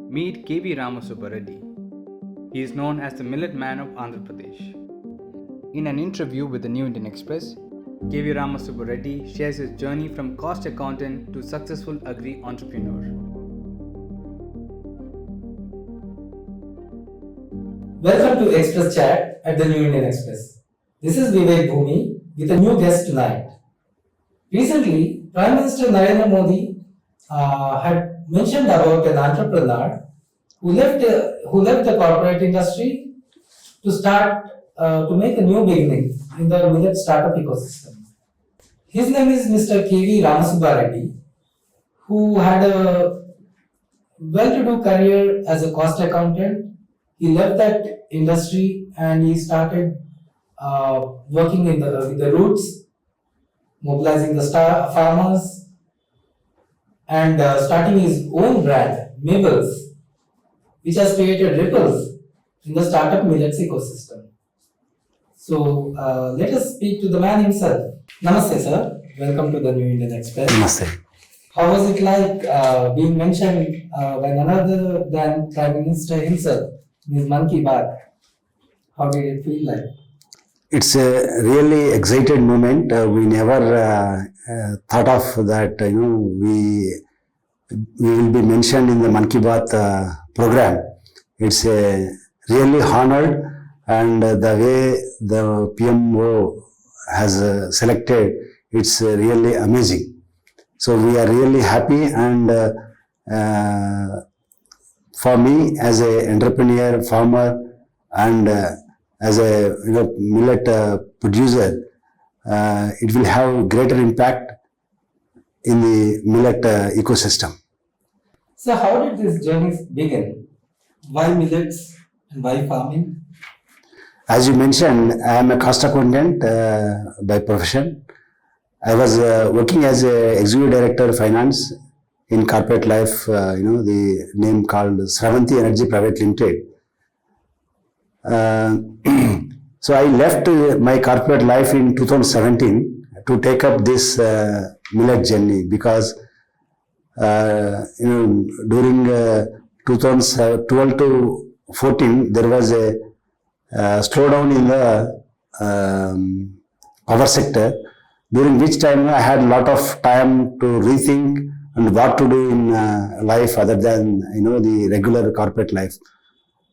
Meet KV Rama Subba Reddy. He is known as the Millet Man of Andhra Pradesh. In an interview with the New Indian Express, KV Rama Subba Reddy shares his journey from cost accountant to successful agri-entrepreneur. Welcome to Express Chat at the New Indian Express. This is Vivek Bhumi with a new guest tonight. Recently, Prime Minister Narendra Modi had mentioned about an entrepreneur who left the corporate industry to make a new beginning in the millet startup ecosystem. His name is Mr. KV Rama Subba Reddy, who had a well-to-do career as a cost accountant. He left that industry and he started working with the roots, mobilizing the farmers, and starting his own brand, Millets, which has created ripples in the startup millets ecosystem. So let us speak to the man himself. Namaste, sir. Welcome to the New Indian Express. Namaste. How was it like being mentioned by none other than Prime Minister himself in his Mann Ki Baat? How did it feel like? It's a really excited moment. We never thought of that. We will be mentioned in the Mann Ki Baat program. It's a really honored, and the way the PMO has selected, it's really amazing. So we are really happy, and for me as an entrepreneur, farmer, and as a millet producer, it will have greater impact in the millet ecosystem. So how did this journey begin? Why millets and why farming? As you mentioned, I am a cost accountant by profession. I was working as a executive director of finance in corporate life, the name called Sravanthi Energy Private Limited. So I left my corporate life in 2017 to take up this millet journey because during 2012 to 14 there was a slowdown in the power sector, during which time I had a lot of time to rethink and what to do in life other than the regular corporate life.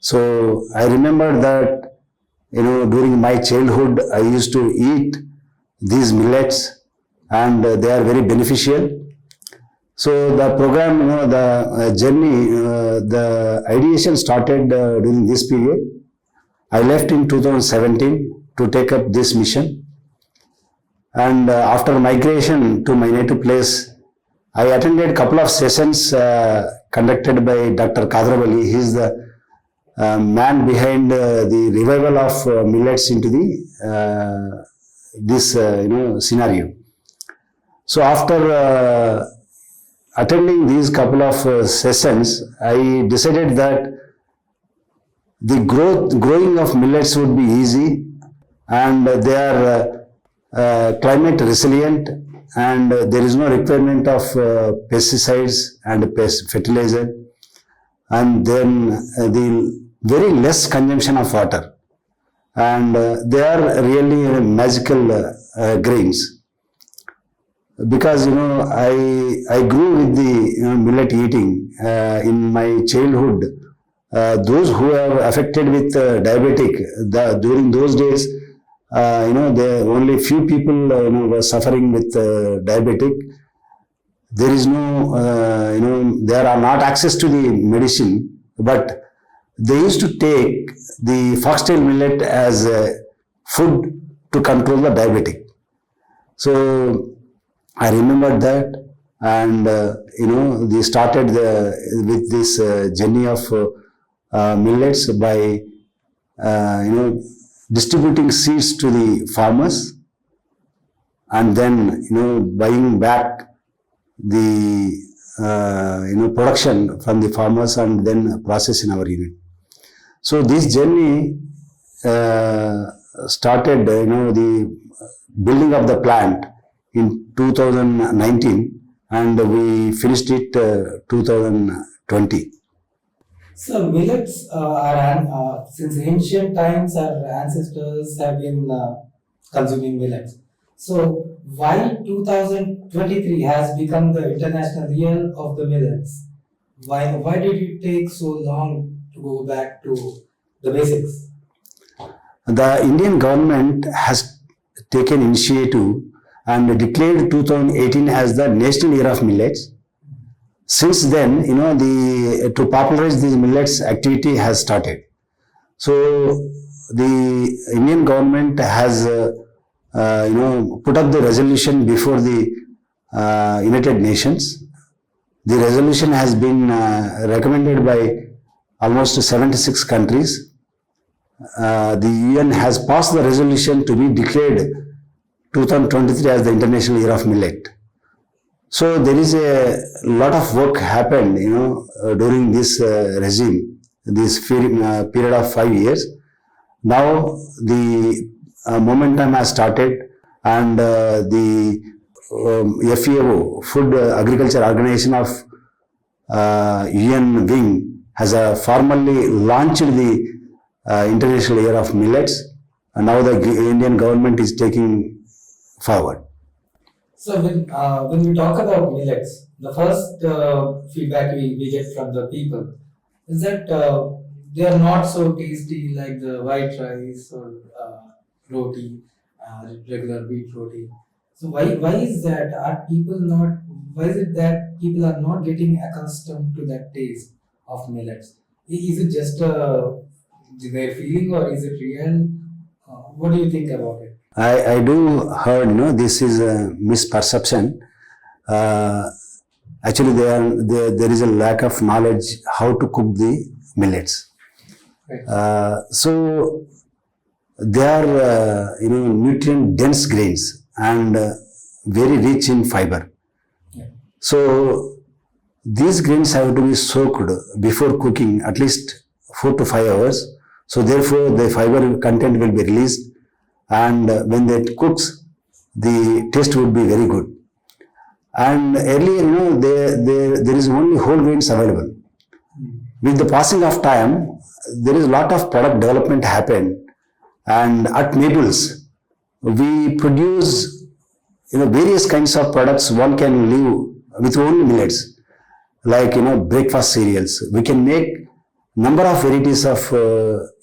So I remember that during my childhood I used to eat these millets and they are very beneficial. So the program, the journey, the ideation started during this period. I left in 2017 to take up this mission, and after migration to my native place, I attended a couple of sessions conducted by Dr. Kadravali. He is the man behind the revival of millets into the this scenario. So after attending these couple of sessions, I decided that the growing of millets would be easy, and they are climate resilient, and there is no requirement of pesticides and fertilizer, and then the very less consumption of water, and they are really magical grains. Because I grew with the millet eating in my childhood. Those who are affected with diabetic, during those days, there only few people were suffering with diabetic. There is no, there are not access to the medicine, but they used to take the foxtail millet as food to control the diabetic. So I remember that, and they started with this journey of millets by distributing seeds to the farmers, and then buying back the production from the farmers and then process in our unit. So this journey started the building of the plant in 2019, and we finished it 2020. So millets since ancient times, our ancestors have been consuming millets. So why 2023 has become the international year of the millets? Why did it take so long to go back to the basics? The Indian government has taken initiative and declared 2018 as the National Year of Millets. Since then, to popularize these millets activity has started. So the Indian government has, put up the resolution before the United Nations. The resolution has been recommended by almost 76 countries. The UN has passed the resolution to be declared 2023 as the International Year of Millet. So there is a lot of work happened, during this regime, this period of 5 years. Now the momentum has started, and the FAO, Food Agriculture Organization of UN wing, has formally launched the International Year of Millets, and now the Indian government is taking forward. So when we talk about millets, the first feedback we get from the people is that they are not so tasty like the white rice or roti, regular wheat roti. So why is that? Are people not? Why is it that people are not getting accustomed to that taste of millets? Is it just their feeling, or is it real? What do you think about it? I do heard, this is a misperception. Actually, there is a lack of knowledge how to cook the millets. Right. So they are, nutrient dense grains and very rich in fiber. Yeah. So these grains have to be soaked before cooking at least 4 to 5 hours. So therefore, the fiber content will be released, and when it cooks, the taste would be very good. And earlier, there is only whole grains available. With the passing of time, there is a lot of product development happened, and at Naples, we produce various kinds of products. One can live with only millets, like breakfast cereals. We can make number of varieties of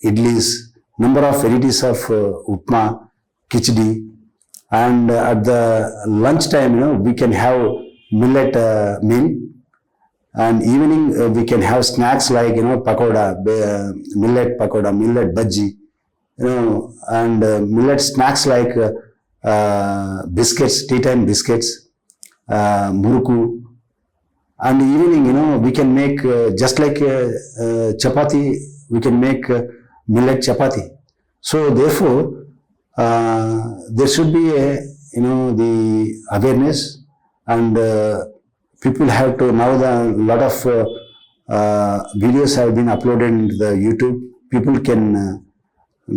idlis, number of varieties of upma, khichdi, and at the lunchtime, we can have millet meal, and evening we can have snacks like pakoda, millet pakoda, millet bhaji, and millet snacks like biscuits, tea time biscuits, muruku. And evening, we can make just like chapati, we can make millet chapati. So therefore, there should be the awareness, and people have to, now the lot of videos have been uploaded into the YouTube. People can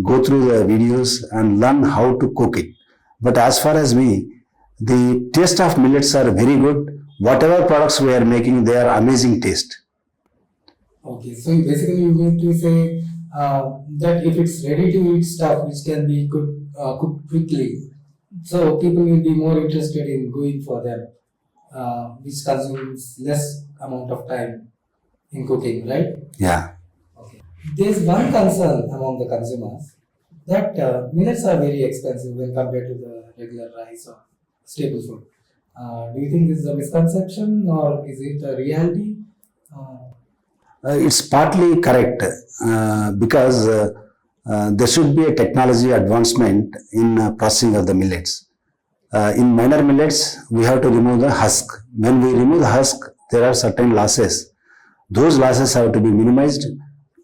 go through the videos and learn how to cook it. But as far as me, the taste of millets are very good. Whatever products we are making, they are amazing taste. Okay, so basically you mean to say that if it's ready to eat stuff which can be cooked quickly, so people will be more interested in going for them, which consumes less amount of time in cooking, right? Yeah. Okay. There's one concern among the consumers that millets are very expensive when compared to the regular rice or staple food. Do you think this is a misconception, or is it a reality? It's partly correct, because there should be a technology advancement in processing of the millets. In minor millets, we have to remove the husk. When we remove the husk, there are certain losses. Those losses have to be minimized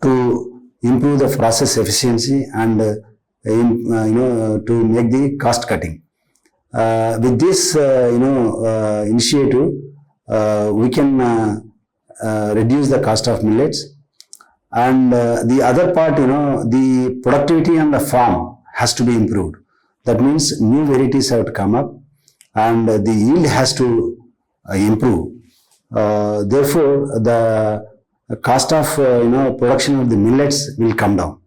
to improve the process efficiency and to make the cost cutting. With this initiative, we can reduce the cost of millets, and the other part, the productivity on the farm has to be improved. That means new varieties have to come up, and the yield has to improve. Therefore, the cost of production of the millets will come down.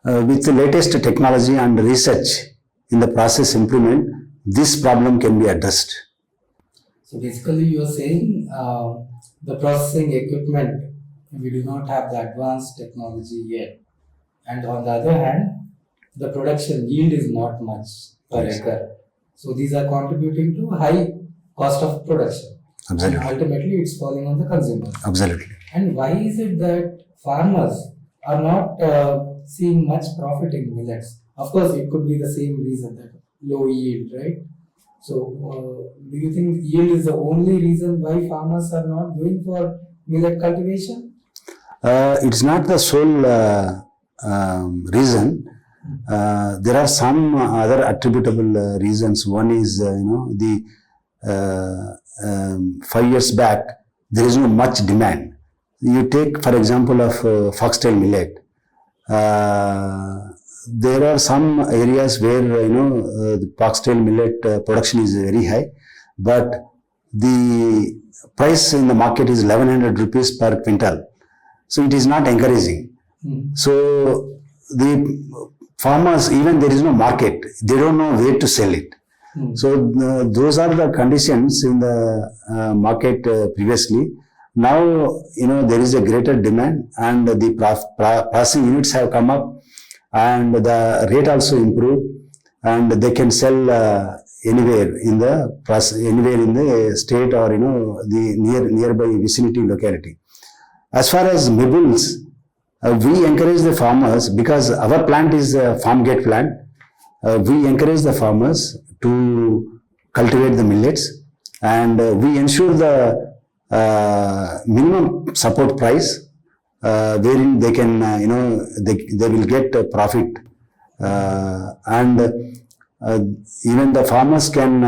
With the latest technology and research in the process improvement, this problem can be addressed. So basically you are saying the processing equipment, we do not have the advanced technology yet. And on the other hand, the production yield is not much per acre. So these are contributing to high cost of production. Absolutely. And ultimately it's falling on the consumers. Absolutely. And why is it that farmers are not seeing much profit in millets? Of course, it could be the same reason, that low yield, right? So, do you think yield is the only reason why farmers are not going for millet cultivation? It's not the sole reason. There are some other attributable reasons. One is, the 5 years back, there is no much demand. You take, for example, of foxtail millet. There are some areas where the foxtail millet production is very high, but the price in the market is 1100 rupees per quintal. So it is not encouraging. So the farmers, even there is no market, they don't know where to sell it. So those are the conditions in the market previously. Now, there is a greater demand, and the processing units have come up, and the rate also improved, and they can sell anywhere in the state or the nearby vicinity locality. As far as nibbles, we encourage the farmers, because our plant is a farm gate plant. We encourage the farmers to cultivate the millets, and we ensure the minimum support price, wherein they can, they will get a profit, and even the farmers can,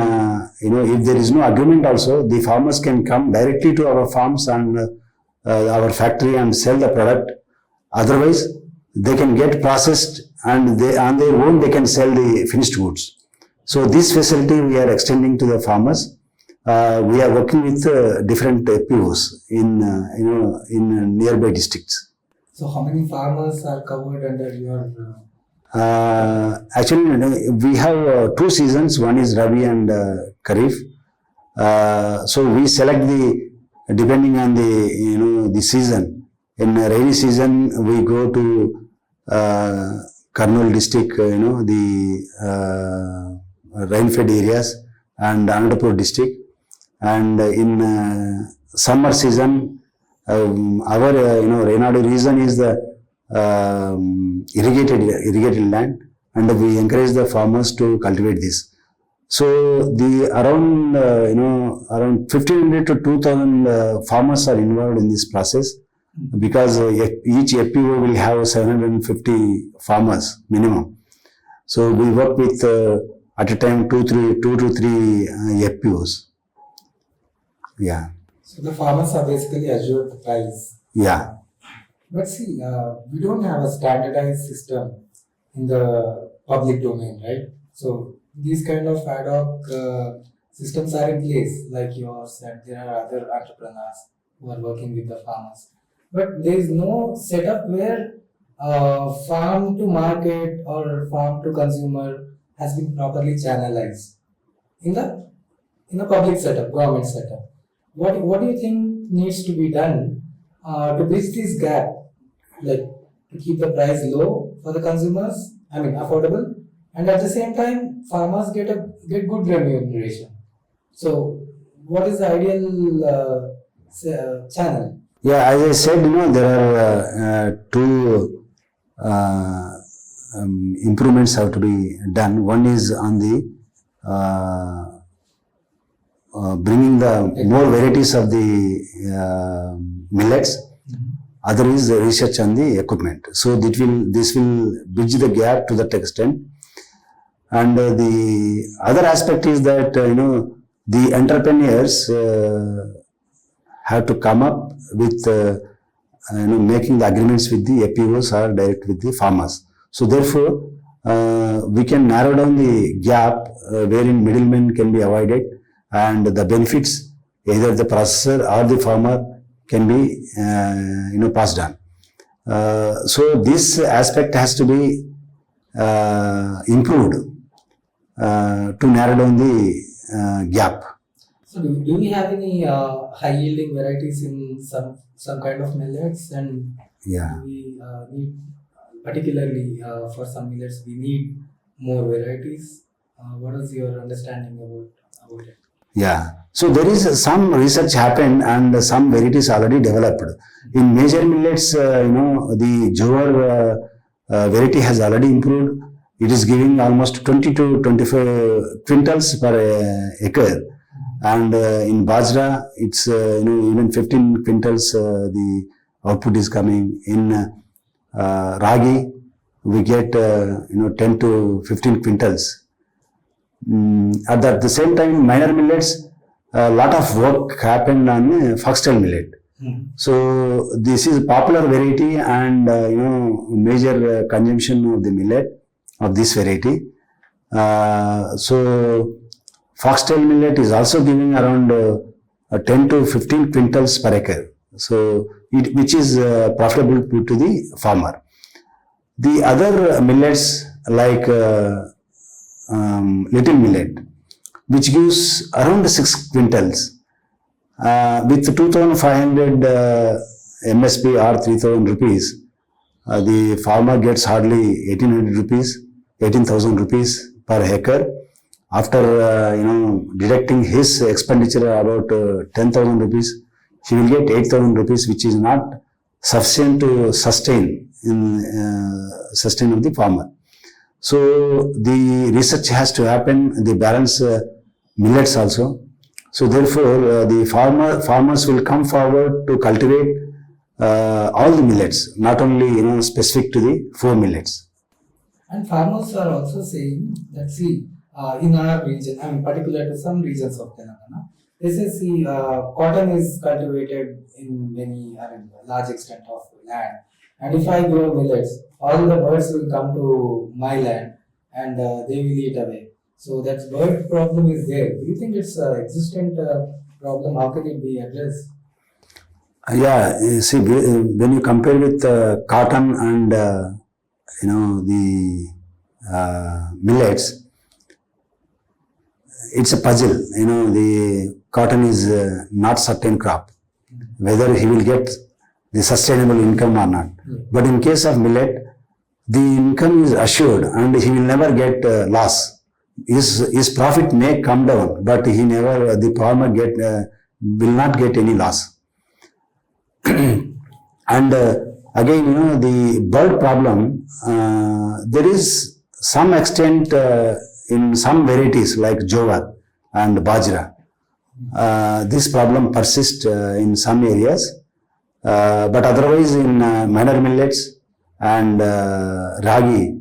if there is no agreement also, the farmers can come directly to our farms and our factory and sell the product. Otherwise, they can get processed, and they on their own they can sell the finished goods. So this facility we are extending to the farmers. We are working with different POs in nearby districts. So how many farmers are covered under your? Actually, we have 2 seasons. One is Rabi and Kharif. So we select depending on the season. In rainy season, we go to Kurnool district, the rain-fed areas, and Andhra Pradesh district. And in summer season, our Renadu region is the irrigated land, and we encourage the farmers to cultivate this. So the around 1500 to 2000 farmers are involved in this process, because each FPO will have 750 farmers minimum. So we work with at a time 2 to 3 FPOs. Yeah. So the farmers are basically assured the price. Yeah. But see, we don't have a standardized system in the public domain, right? So these kind of ad hoc systems are in place, like yours, and there are other entrepreneurs who are working with the farmers. But there is no setup where farm to market or farm to consumer has been properly channelized in the public setup, government setup. What do you think needs to be done to bridge this gap, like to keep the price low for the consumers, affordable, and at the same time farmers get good remuneration? So what is the ideal channel? Yeah, as I said, there are 2 improvements have to be done. One is on the bringing the more varieties of the millets. Other is the research on the equipment. So this will bridge the gap to that extent. And the other aspect is that the entrepreneurs have to come up with making the agreements with the FPOs or direct with the farmers. So therefore, we can narrow down the gap wherein middlemen can be avoided, and the benefits either the processor or the farmer can be passed on. So this aspect has to be improved to narrow down the gap. So do we have any high yielding varieties in some kind of millets, and Yeah. do we need particularly for some millets we need more varieties? What is your understanding about it? Yeah. So there is some research happened and some varieties already developed. In major millets, the Jowar variety has already improved. It is giving almost 20 to 25 quintals per acre. And in Bajra, it's even 15 quintals the output is coming. In Ragi, we get 10 to 15 quintals. At the same time, minor millets, a lot of work happened on foxtail millet. So this is a popular variety and major consumption of the millet of this variety. So foxtail millet is also giving around 10 to 15 quintals per acre. So which is profitable to the farmer. The other millets like little millet, which gives around 6 quintals with 2,500 MSP or 3,000 rupees. The farmer gets hardly 1,800 rupees, 18,000 rupees per acre. After deducting his expenditure about 10,000 rupees, he will get 8,000 rupees, which is not sufficient to sustain of the farmer. So the research has to happen, the balance millets also. So therefore, the farmers will come forward to cultivate all the millets, not only specific to the 4 millets. And farmers are also saying that in our region, I mean particular to some regions of Telangana, they say cotton is cultivated in large extent of land. And if I grow millets, all the birds will come to my land and they will eat away. So that bird problem is there. Do you think it's an existent problem? How can it be addressed? Yeah, you see, when you compare with cotton and the millets, it's a puzzle. The cotton is not certain crop, whether he will get the sustainable income or not. But in case of millet, the income is assured and he will never get loss. His profit may come down, but the farmer will not get any loss. And again, the bird problem, there is some extent in some varieties like Jowar and Bajra. This problem persists in some areas, but otherwise in minor millets and Ragi,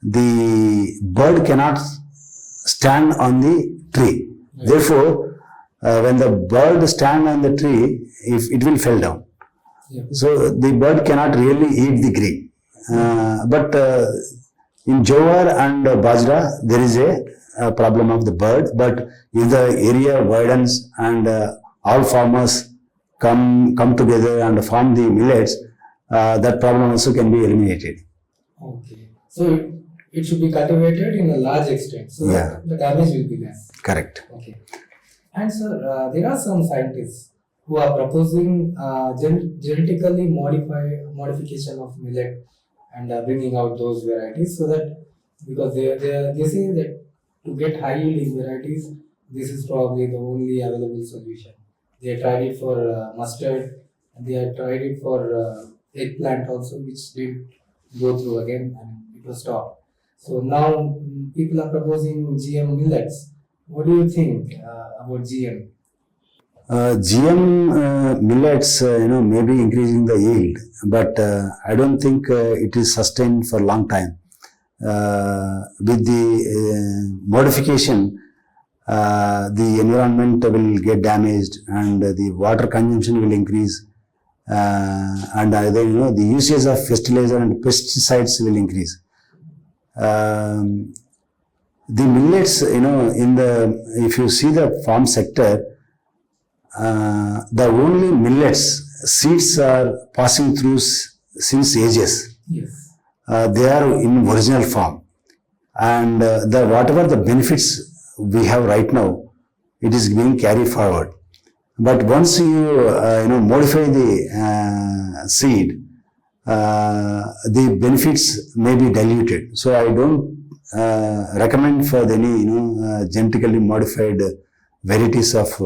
the bird cannot stand on the tree. Right. Therefore, when the bird stands on the tree, it will fall down. Yeah. So the bird cannot really eat the grain. But in Jowar and Bajra, there is a problem of the bird. But if the area widens and all farmers come together and form the millets, that problem also can be eliminated. Okay. So it should be cultivated in a large extent, so that the damage will be less. Correct. Okay. And sir, there are some scientists who are proposing genetically modification of millet and bringing out those varieties, so that because they say that to get high yielding varieties, this is probably the only available solution. They tried it for mustard, and they had tried it for eggplant also, which didn't go through again and it was stopped. So now people are proposing GM millets. What do you think about GM? GM millets, may be increasing the yield, but I don't think it is sustained for a long time. With the modification, the environment will get damaged and the water consumption will increase, and either the usage of fertilizer and pesticides will increase. The millets, if you see the farm sector, the only millets seeds are passing through since ages. Yes. They are in original form, and the whatever the benefits we have right now, it is being carried forward. But once you modify the seed, the benefits may be diluted. So I don't recommend for any genetically modified varieties of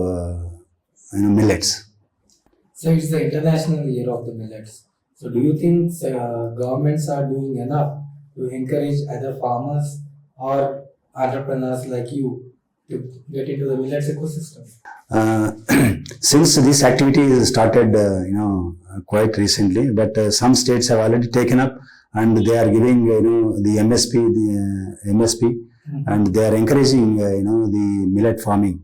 millets. So it's the International Year of the Millets. So do you think governments are doing enough to encourage other farmers or entrepreneurs like you to get into the millets ecosystem? Since this activity is started, quite recently, but some states have already taken up, and they are giving, the MSP, and they are encouraging, the millet farming.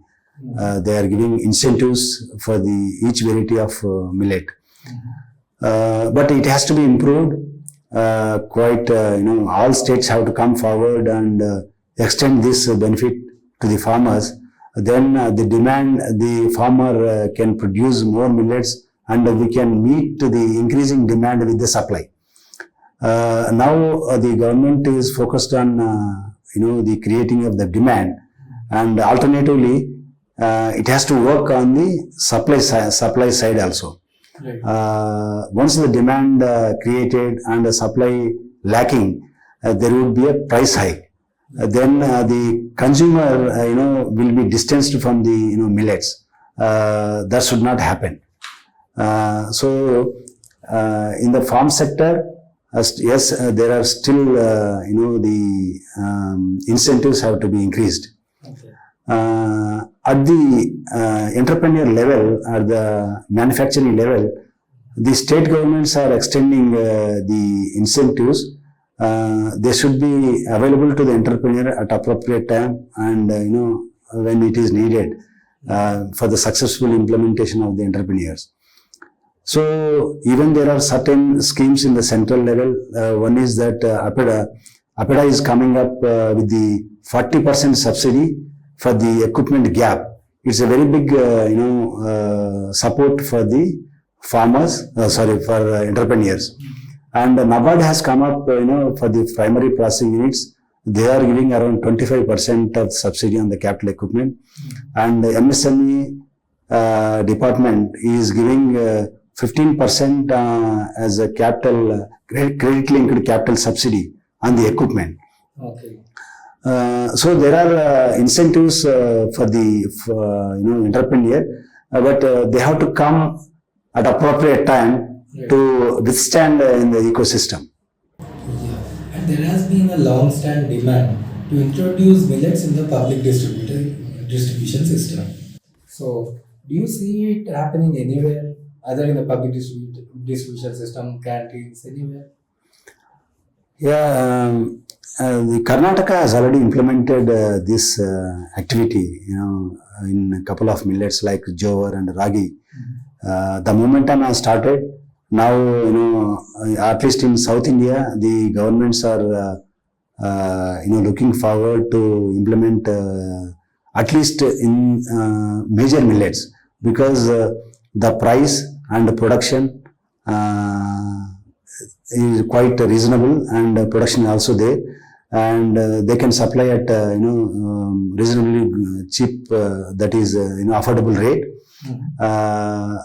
They are giving incentives for each variety of millet. But it has to be improved. All states have to come forward and extend this benefit to the farmers. Then the farmer can produce more millets, and we can meet the increasing demand with the supply. Now the government is focused on the creating of the demand, and alternatively it has to work on the supply side also. Right. Once the demand created and the supply lacking, there would be a price hike. Then the consumer will be distanced from the millets. That should not happen. So in the farm sector, yes, there are still the incentives have to be increased. Okay. At the entrepreneur level, at the manufacturing level, the state governments are extending the incentives. They should be available to the entrepreneur at appropriate time, and when it is needed for the successful implementation of the entrepreneurs. So even there are certain schemes in the central level. One is that APEDA is coming up with the 40% subsidy for the equipment gap. It's a very big support for the farmers, for entrepreneurs. And NABARD has come up, for the primary processing units, they are giving around 25% of subsidy on the capital equipment. And the MSME department is giving 15% as a capital, credit linked capital subsidy on the equipment. Okay. So there are incentives for the entrepreneur, but they have to come at appropriate time to withstand in the ecosystem. Yeah. And there has been a long-standing demand to introduce millets in the public distribution system. So, do you see it happening anywhere, either in the public distribution system, canteens, anywhere? Yeah, the Karnataka has already implemented this activity, in a couple of millets like jowar and ragi. The momentum has started. Now, at least in South India, the governments are, looking forward to implement at least in major millets, because the price and the production is quite reasonable, and production also there, and they can supply at reasonably cheap, that is affordable rate.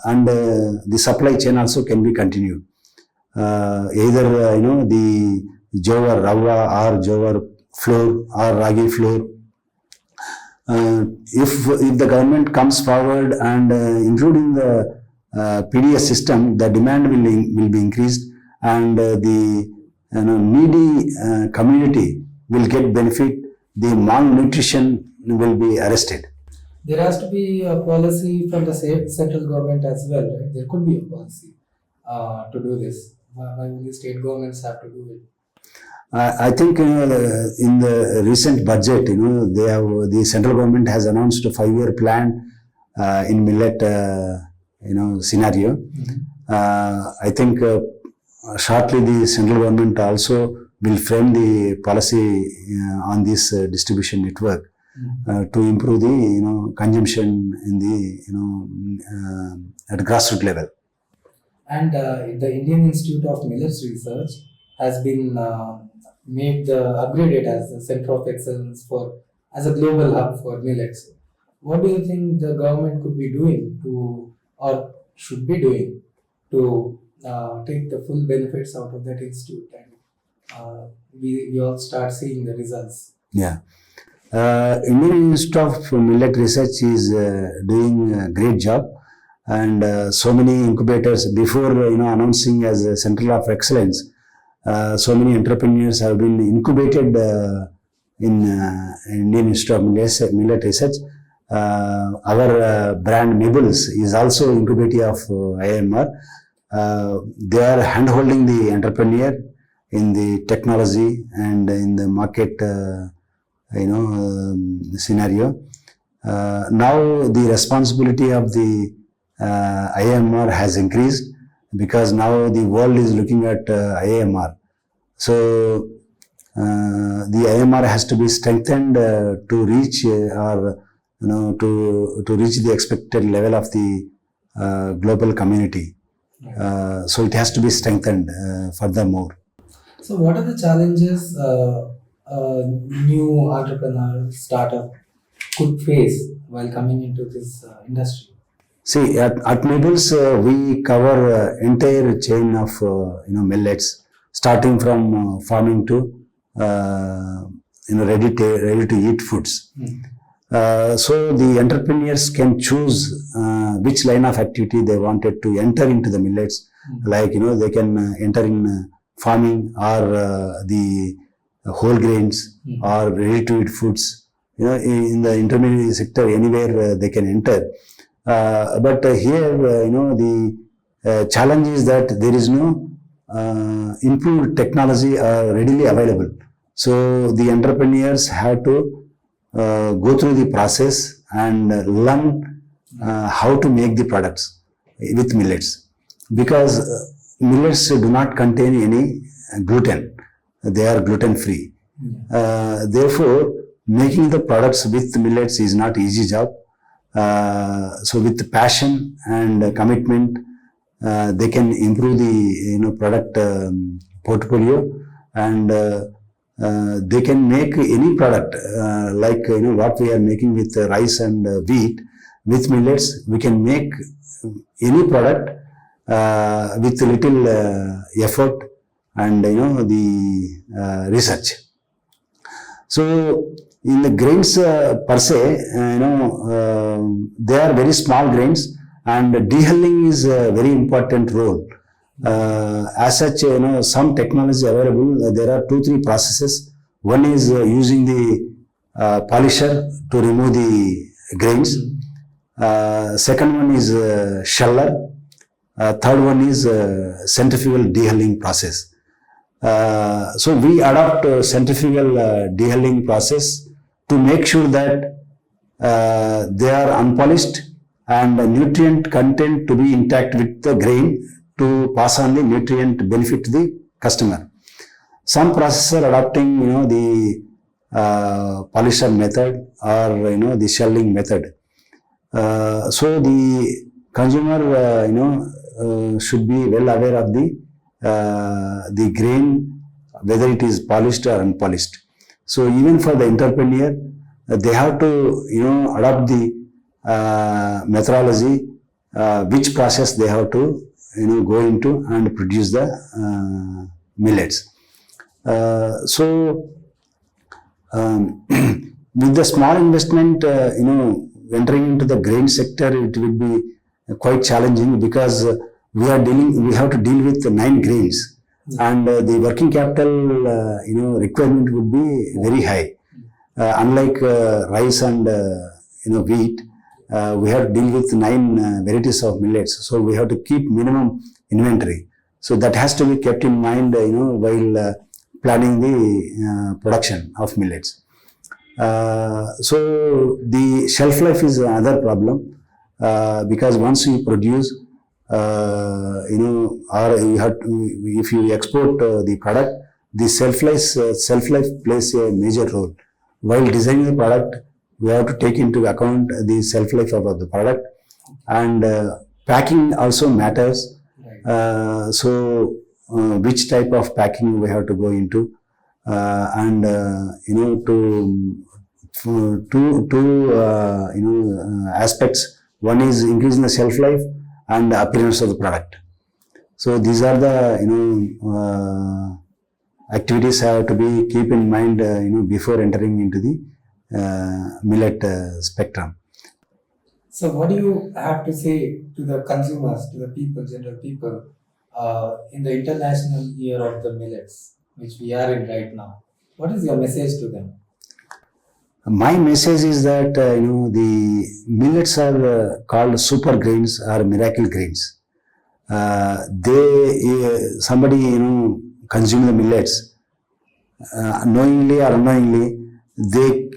And the supply chain also can be continued. Either the jowar rava or jowar flour or ragi flour. If the government comes forward and including the PDS system, the demand will be increased, and the needy community will get benefit. The malnutrition will be arrested. There has to be a policy from the central government as well, right? There could be a policy to do this. Why only state governments have to do it? I think in the recent budget, the central government has announced a 5-year plan in millet, scenario. I think shortly the central government also will frame the policy on this distribution network. to improve the consumption in the at grassroots level. And the Indian Institute of Millets Research has been made upgraded as a center of excellence as a global hub for millets. What do you think the government could be doing or should be doing to take the full benefits out of that institute, and we all start seeing the results? Yeah. Indian Institute of Millet Research is doing a great job, and so many incubators before announcing as a center of excellence. So many entrepreneurs have been incubated in Indian Institute of Millet Research. Our brand Millets is also incubator of IMR. They are hand-holding the entrepreneur in the technology and in the market scenario. Now the responsibility of the IMR has increased, because now the world is looking at IMR. So the IMR has to be strengthened to reach to reach the expected level of the global community. So it has to be strengthened furthermore. So what are the challenges a new entrepreneur startup could face while coming into this industry? See, at Millets, we cover entire chain of millets, starting from farming to ready to eat foods. So the entrepreneurs can choose which line of activity they wanted to enter into the millets. Like they can enter in farming or the whole grains or ready to eat foods. In the intermediate sector, anywhere they can enter. But here, the challenge is that there is no improved technology readily available. So the entrepreneurs have to go through the process and learn how to make the products with millets, because millets do not contain any gluten. They are gluten free. Therefore, making the products with millets is not easy job. So with passion and commitment, they can improve the product portfolio, and they can make any product like what we are making with rice and wheat. With millets, we can make any product with little effort and the research. So in the grains per se, they are very small grains, and dehulling is a very important role. As such, some technology available. There are 2-3 processes. One is using the polisher to remove the grains. Second one is sheller. Third one is centrifugal dehulling process. So we adopt centrifugal dehulling process to make sure that they are unpolished and nutrient content to be intact with the grain to pass on the nutrient benefit to the customer. Some processors are adopting the polisher method or the shelling method. So the consumer should be well aware of the grain, whether it is polished or unpolished. So even for the entrepreneur, they have to adopt the methodology, which process they have to go into and produce the millets. So with the small investment, entering into the grain sector, it will be quite challenging, because we have to deal with 9 grains, and the working capital requirement would be very high. Unlike rice and wheat, we have to deal with 9 varieties of millets, so we have to keep minimum inventory. So that has to be kept in mind while planning the production of millets. So the shelf life is another problem, because once you produce, or you have to, if you export the product, the shelf life plays a major role. While designing the product, we have to take into account the shelf life of the product, and packing also matters. Right. Which type of packing we have to go into, and two aspects. One is increasing the shelf life and the appearance of the product. So these are the activities have to be keep in mind before entering into the millet spectrum. So what do you have to say to the consumers, to the people, general people, in the International Year of the Millets, which we are in right now? What is your message to them? My message is that the millets are called super grains or miracle grains. Somebody consume the millets knowingly or unknowingly, they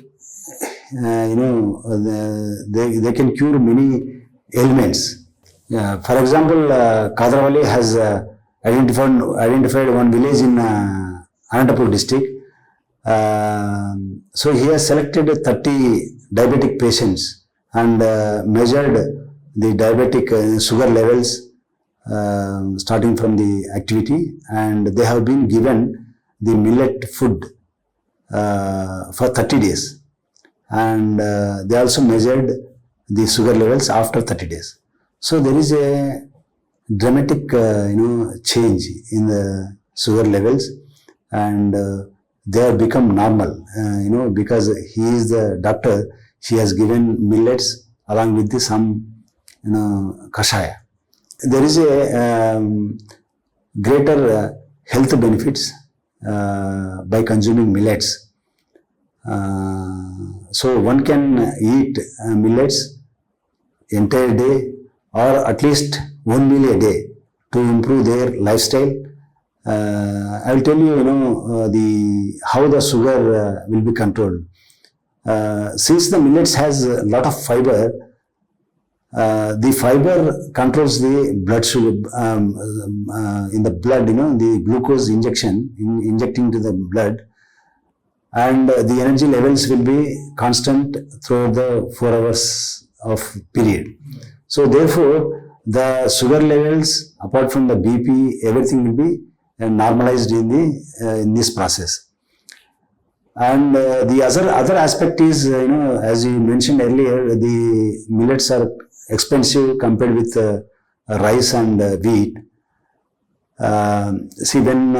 they can cure many ailments. For example, Kadravali has identified one village in Andhra Pradesh district. So he has selected 30 diabetic patients and measured the diabetic sugar levels starting from the activity, and they have been given the millet food for 30 days, and they also measured the sugar levels after 30 days. So there is a dramatic change in the sugar levels, and they have become normal, because he is the doctor. He has given millets along with some kashaya. There is a greater health benefits by consuming millets. So one can eat millets entire day or at least one meal a day to improve their lifestyle. I will tell you, how the sugar will be controlled. Since the millets has a lot of fiber, the fiber controls the blood sugar in the blood. The glucose injecting to the blood, and the energy levels will be constant throughout the 4 hours of period. So therefore, the sugar levels, apart from the BP, everything will be normalized in this process. And the other aspect is, as you mentioned earlier, the millets are expensive compared with rice and wheat. See, when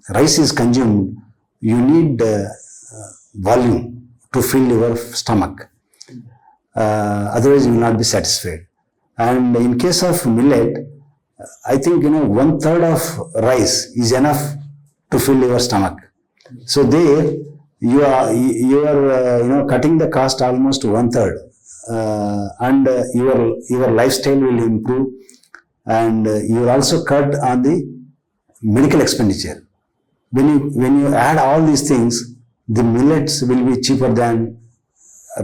rice is consumed, you need volume to fill your stomach. Otherwise, you will not be satisfied. And in case of millet, I think 1/3 of rice is enough to fill your stomach. So there you are cutting the cost almost 1/3, and your lifestyle will improve, and you will also cut on the medical expenditure. When you add all these things, the millets will be cheaper than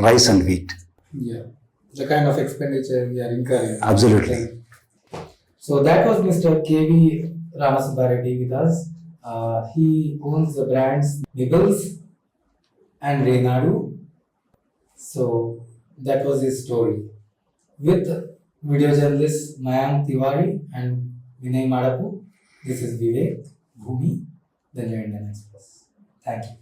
rice and wheat. Yeah, the kind of expenditure we are incurring. Absolutely. So that was Mr. KV Rama Subba Reddy with us. He owns the brands Nibbles and Renadu. So that was his story. With video journalists Mayank Tiwari and Vinay Madapu, this is Vivek Bhumi, the New Indian Express. Thank you.